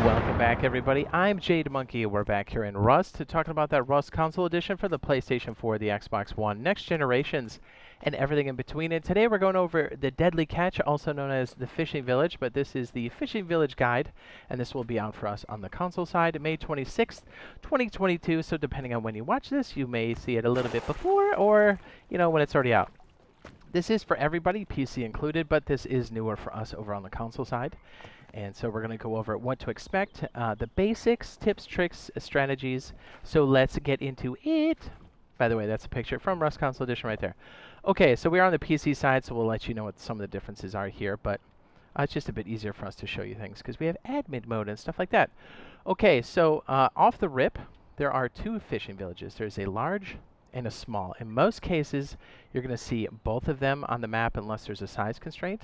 Welcome back, everybody. I'm Jade Monkey. We're back here in Rust talking about that Rust console edition for the PlayStation 4, the Xbox One, next generations, and everything in between. And today we're going over the Deadly Catch, also known as the Fishing Village, but this is the Fishing Village Guide, and this will be out for us on the console side, May 26th, 2022. So depending on when you watch this, you may see it a little bit before or, when it's already out. This is for everybody, PC included, but this is newer for us over on the console side. And so we're going to go over what to expect, the basics, tips, tricks, strategies. So let's get into it. By the way, that's a picture from Rust Console Edition right there. Okay, so we're on the PC side, so we'll let you know what some of the differences are here. But it's just a bit easier for us to show you things because we have admin mode and stuff like that. Okay, so off the rip, there are two fishing villages. There's a large and a small. In most cases, you're going to see both of them on the map unless there's a size constraint.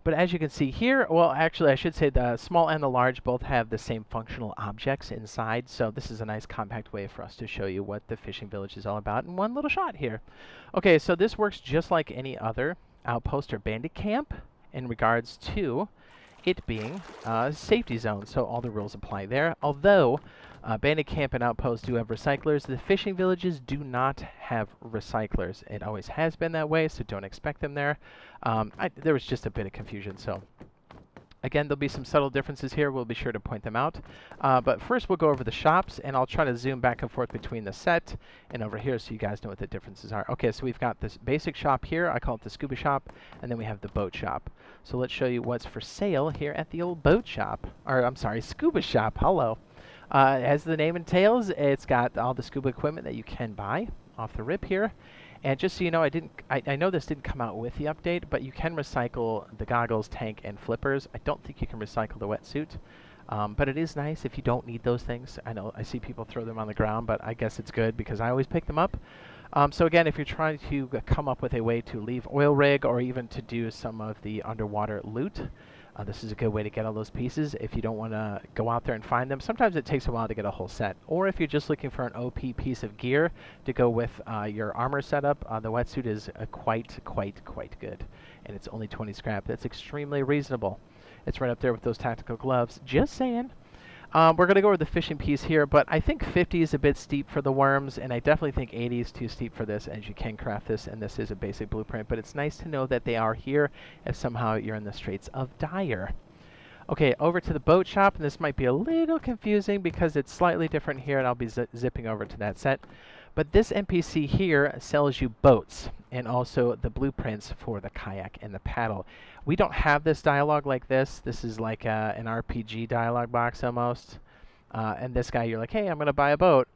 But as you can see here, well, actually, I should say the small and the large both have the same functional objects inside. So this is a nice compact way for us to show you what the fishing village is all about in one little shot here. Okay, so this works just like any other outpost or bandit camp in regards to it being a safety zone. So all the rules apply there. Although bandit camp and outposts do have recyclers, the fishing villages do not have recyclers. It always has been that way, so don't expect them there. There was just a bit of confusion, so again, there'll be some subtle differences here. We'll be sure to point them out. But first, we'll go over the shops, and I'll try to zoom back and forth between the set and over here so you guys know what the differences are. Okay, so we've got this basic shop here. I call it the scuba shop, and then we have the boat shop. So let's show you what's for sale here at the old boat shop. Or, I'm sorry, scuba shop. Hello. As the name entails, it's got all the scuba equipment that you can buy off the rip here. And just so you know, I know this didn't come out with the update, but you can recycle the goggles, tank, and flippers. I don't think you can recycle the wetsuit, but it is nice if you don't need those things. I know I see people throw them on the ground, but I guess it's good because I always pick them up. So again, if you're trying to come up with a way to leave oil rig or even to do some of the underwater loot, this is a good way to get all those pieces if you don't want to go out there and find them. Sometimes it takes a while to get a whole set. Or if you're just looking for an OP piece of gear to go with your armor setup, the wetsuit is quite good. And it's only 20 scrap. That's extremely reasonable. It's right up there with those tactical gloves. Just saying. We're going to go over the fishing piece here, but I think 50 is a bit steep for the worms, and I definitely think 80 is too steep for this, as you can craft this, and this is a basic blueprint, but it's nice to know that they are here if somehow you're in the Straits of Dire. Okay, over to the boat shop, and this might be a little confusing because it's slightly different here, and I'll be zipping over to that set. But this NPC here sells you boats and also the blueprints for the kayak and the paddle. We don't have this dialogue like this. This is like an RPG dialogue box almost. And this guy, you're like, hey, I'm going to buy a boat.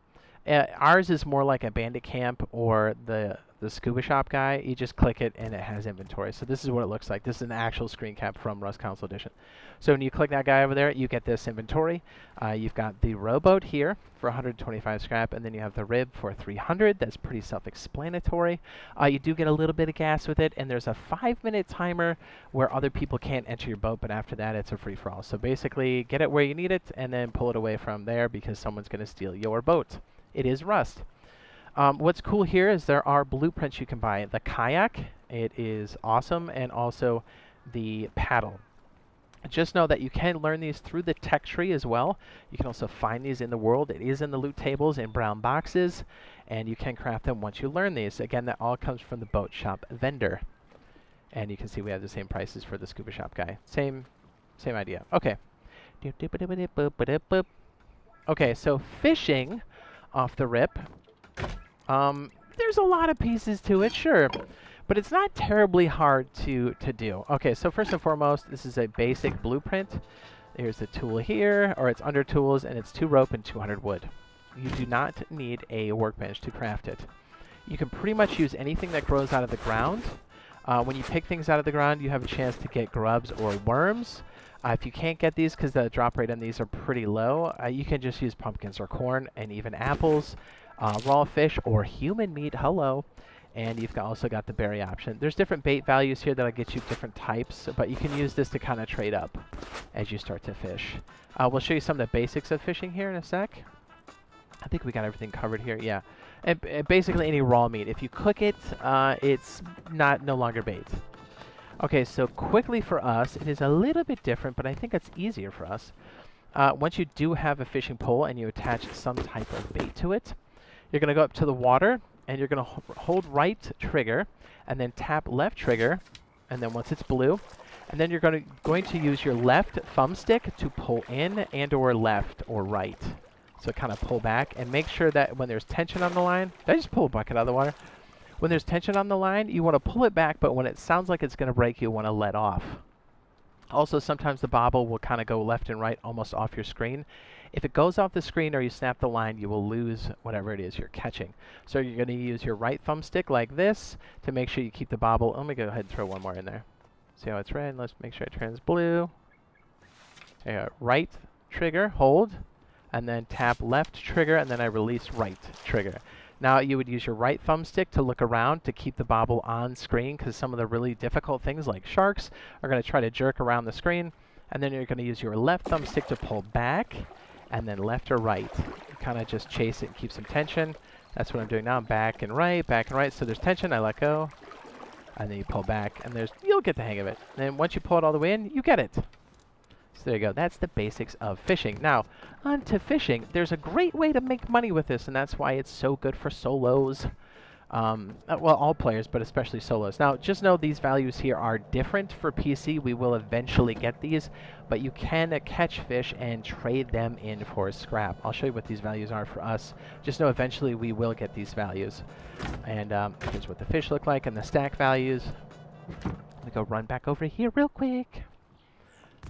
Ours is more like a bandit camp or the scuba shop guy. You just click it and it has inventory. So this is what it looks like. This is an actual screen cap from Rust Console Edition. So when you click that guy over there, you get this inventory. You've got the rowboat here for 125 scrap, and then you have the rib for 300. That's pretty self-explanatory. You do get a little bit of gas with it, and there's a 5-minute timer where other people can't enter your boat, but after that, it's a free-for-all. So basically, get it where you need it, and then pull it away from there because someone's going to steal your boat. It is Rust. What's cool here is there are blueprints you can buy. The kayak, it is awesome, and also the paddle. Just know that you can learn these through the tech tree as well. You can also find these in the world. It is in the loot tables in brown boxes, and you can craft them once you learn these. Again, that all comes from the boat shop vendor. And you can see we have the same prices for the scuba shop guy. Same idea. Okay. Okay, so fishing off the rip. There's a lot of pieces to it, sure, but it's not terribly hard to do. Okay, so first and foremost, this is a basic blueprint. Here's the tool here, or it's under tools, and it's 2 rope and 200 wood. You do not need a workbench to craft it. You can pretty much use anything that grows out of the ground. When you pick things out of the ground, you have a chance to get grubs or worms. If you can't get these because the drop rate on these are pretty low, you can just use pumpkins or corn and even apples. Raw fish or human meat, hello. And you've also got the berry option. There's different bait values here that'll get you different types, but you can use this to kind of trade up as you start to fish. We'll show you some of the basics of fishing here in a sec. I think we got everything covered here, yeah. And basically any raw meat. If you cook it, it's no longer bait. Okay, so quickly for us, it is a little bit different, but I think it's easier for us. once you do have a fishing pole and you attach some type of bait to it, you're going to go up to the water and you're going to hold right trigger and then tap left trigger, and then once it's blue, and then you're going to use your left thumbstick to pull in and or left or right. So kind of pull back and make sure that when there's tension on the line, did I just pull a bucket out of the water? When there's tension on the line, you want to pull it back, but when it sounds like it's going to break, you want to let off. Also, sometimes the bobble will kind of go left and right almost off your screen. If it goes off the screen or you snap the line, you will lose whatever it is you're catching. So you're going to use your right thumbstick like this to make sure you keep the bobble. Let me go ahead and throw one more in there. See how it's red? Let's make sure it turns blue. Right trigger, hold, and then tap left trigger, and then I release right trigger. Now you would use your right thumbstick to look around to keep the bobble on screen, because some of the really difficult things like sharks are going to try to jerk around the screen. And then you're going to use your left thumbstick to pull back, and then left or right. You kind of just chase it and keep some tension. That's what I'm doing now. I'm back and right. So there's tension, I let go. And then you pull back, and you'll get the hang of it. And then once you pull it all the way in, you get it. So there you go. That's the basics of fishing. Now, on to fishing. There's a great way to make money with this, and that's why it's so good for solos. Well, all players, but especially solos. Now, just know these values here are different for PC. We will eventually get these, but you can catch fish and trade them in for scrap. I'll show you what these values are for us. Just know eventually we will get these values. And here's what the fish look like and the stack values. Let me go run back over here real quick.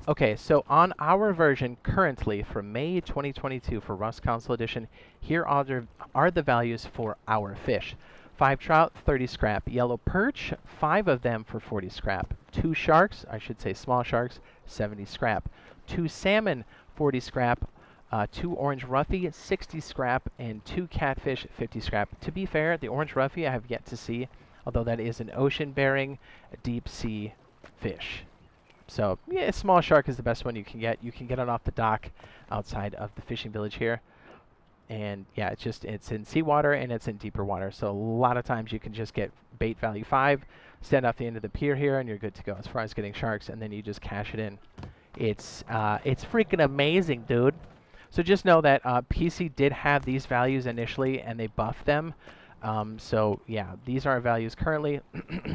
Okay, so on our version currently for May 2022 for Rust Console Edition, here are the values for our fish. 5 trout, 30 scrap. Yellow perch, 5 of them for 40 scrap. 2 sharks, I should say small sharks, 70 scrap. 2 salmon, 40 scrap. 2 orange roughy, 60 scrap. And 2 catfish, 50 scrap. To be fair, the orange roughy I have yet to see, although that is an ocean-bearing, deep sea fish. So, yeah, a small shark is the best one you can get. You can get it off the dock outside of the fishing village here. And yeah, it's in seawater and it's in deeper water. So a lot of times you can just get bait value 5, stand off the end of the pier here, and you're good to go as far as getting sharks, and then you just cash it in. It's freaking amazing, dude. So just know that PC did have these values initially, and they buffed them. So yeah, these are our values currently.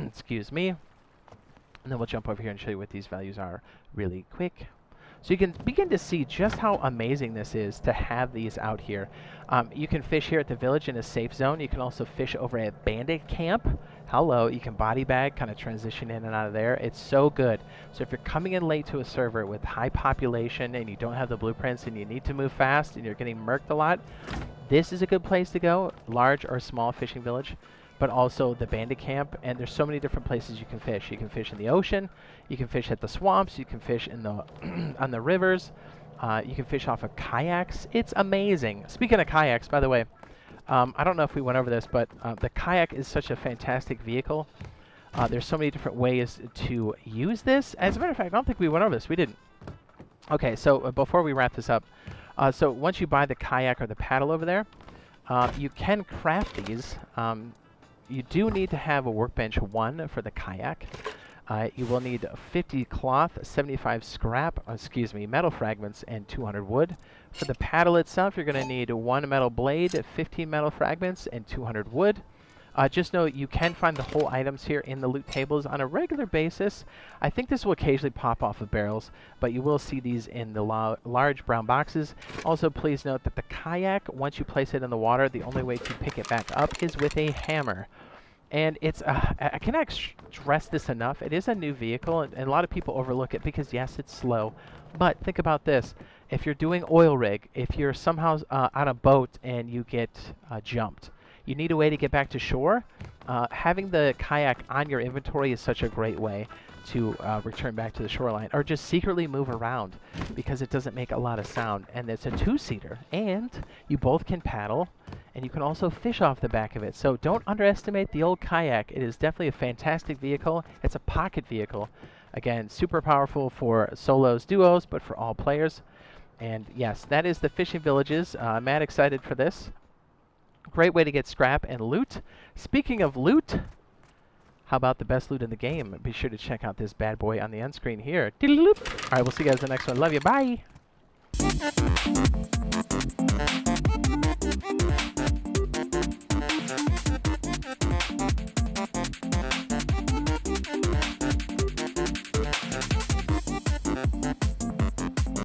Excuse me. And then we'll jump over here and show you what these values are really quick. So you can begin to see just how amazing this is to have these out here. You can fish here at the village in a safe zone. You can also fish over at bandit camp. Hello, you can body bag, kind of transition in and out of there. It's so good. So if you're coming in late to a server with high population and you don't have the blueprints and you need to move fast and you're getting murked a lot, this is a good place to go, large or small fishing village. But also the bandit camp, and there's so many different places you can fish. You can fish in the ocean, you can fish at the swamps, you can fish in the on the rivers, you can fish off of kayaks. It's amazing. Speaking of kayaks, by the way, I don't know if we went over this, but the kayak is such a fantastic vehicle. There's so many different ways to use this. As a matter of fact, I don't think we went over this. We didn't. Okay, so before we wrap this up, so once you buy the kayak or the paddle over there, you can craft these. You do need to have a workbench 1 for the kayak. You will need 50 cloth, 75 scrap, metal fragments, and 200 wood. For the paddle itself, you're going to need 1 metal blade, 15 metal fragments, and 200 wood. Just know you can find the whole items here in the loot tables on a regular basis. I think this will occasionally pop off of barrels, but you will see these in the large brown boxes. Also, please note that the kayak, once you place it in the water, the only way to pick it back up is with a hammer. And it's, I cannot stress this enough, it is a new vehicle, and a lot of people overlook it because, yes, it's slow. But think about this. If you're doing oil rig, if you're somehow on a boat and you get jumped, you need a way to get back to shore. Having the kayak on your inventory is such a great way to return back to the shoreline, or just secretly move around because it doesn't make a lot of sound. And it's a 2-seater, and you both can paddle, and you can also fish off the back of it. So don't underestimate the old kayak. It is definitely a fantastic vehicle. It's a pocket vehicle. Again, super powerful for solos, duos, but for all players. And yes, that is the fishing villages. I'm mad excited for this. Great way to get scrap and loot. Speaking of loot, how about the best loot in the game? Be sure to check out this bad boy on the end screen here. All right, we'll see you guys in the next one. Love you. Bye.